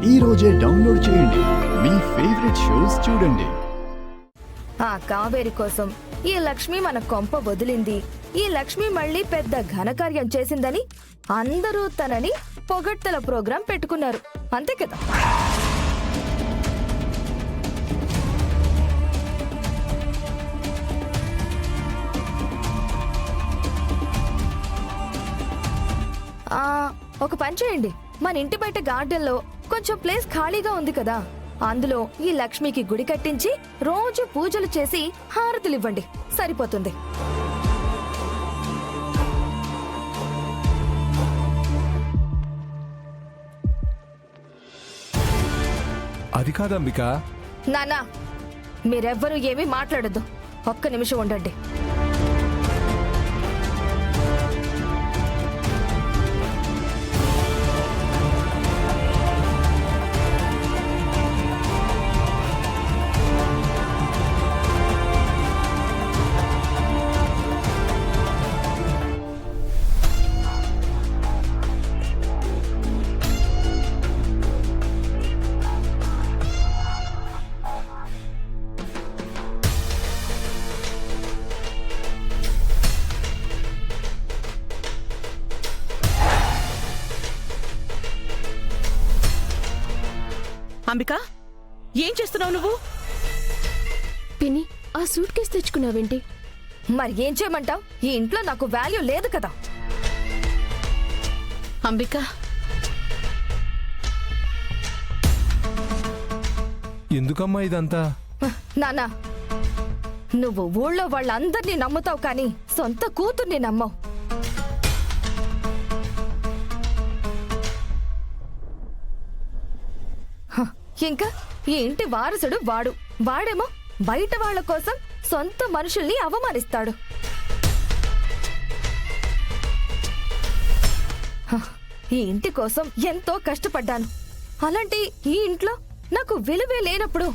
ఈ రోజే డౌన్లోడ్ చేయండి. మీ ఫేవరెట్ షోస్ చూడండి. ఆ కావేరి కోసం ఈ లక్ష్మి మన కొంప వదిలింది, ఈ లక్ష్మి మళ్ళీ పెద్ద ఘనకార్యం చేసిందని అందరూ తనని పొగడ్తల ప్రోగ్రాం పెట్టుకున్నారు. అంతే కదా? ఒక పని చేయండి, మన ఇంటి బయట గార్డెన్లో కొంచెం ప్లేస్ ఖాళీగా ఉంది కదా, అందులో ఈ లక్ష్మికి గుడి కట్టించి రోజు పూజలు చేసి హారతులివ్వండి, సరిపోతుంది. అది కాదంబిక. నానా, మీరెవ్వరూ ఏమీ మాట్లాడొద్దు, ఒక్క నిమిషం ఉండండి. అంబిక, ఏం చేస్తున్నావు నువ్వు? పిన్ని, ఆ సూట్ కేసు తెచ్చుకున్నావేంటి? మరి ఏం చేయమంటావు? ఈ ఇంట్లో నాకు వాల్యూ లేదు కదా. అంబిక, ఎందుకమ్మా ఇదంతా? నానా, నువ్వు ఊళ్ళో వాళ్ళందరినీ నమ్ముతావు కానీ సొంత కూతుర్ని నమ్మవు. ఇంకా ఈ ఇంటి వారసుడు వాడేమో బయట వాళ్ల కోసం సొంత మనుషుల్ని అవమానిస్తాడు. ఈ ఇంటి కోసం ఎంతో కష్టపడ్డాను, అలాంటి ఈ ఇంట్లో నాకు విలువే లేనప్పుడు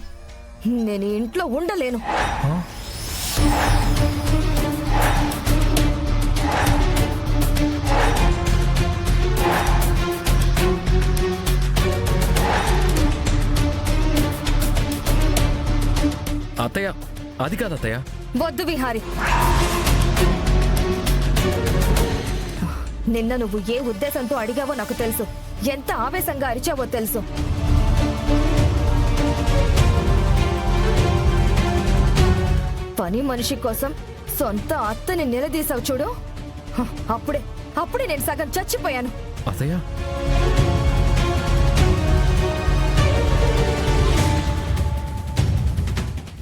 నేను ఈ ఇంట్లో ఉండలేను. అత్తయ్య, అది కాదు అత్తయ్య. వద్దు విహారి, నిన్న నువ్వు ఏ ఉద్దేశంతో అడిగావో నాకు తెలుసు, ఎంత ఆవేశంగా అరిచావో తెలుసు. పని మనిషి కోసం సొంత అత్తని నిలదీసావు చూడు, అప్పుడే నేను సగం చచ్చిపోయాను. అత్తయ్య,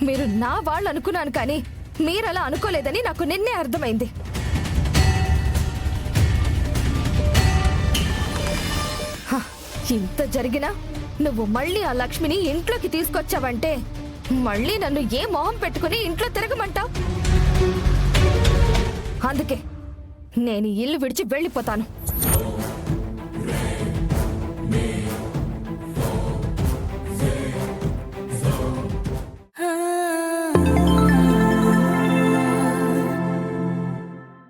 మీరు నా వాళ్ళు అనుకున్నాను కానీ మీరలా అనుకోలేదని నాకు నిన్నే అర్థమైంది. ఇంత జరిగినా నువ్వు మళ్ళీ ఆ లక్ష్మిని ఇంట్లోకి తీసుకొచ్చావంటే మళ్ళీ నన్ను ఏ మొహం పెట్టుకుని ఇంట్లో తిరగమంటావు? అందుకే నేను ఇల్లు విడిచి వెళ్ళిపోతాను.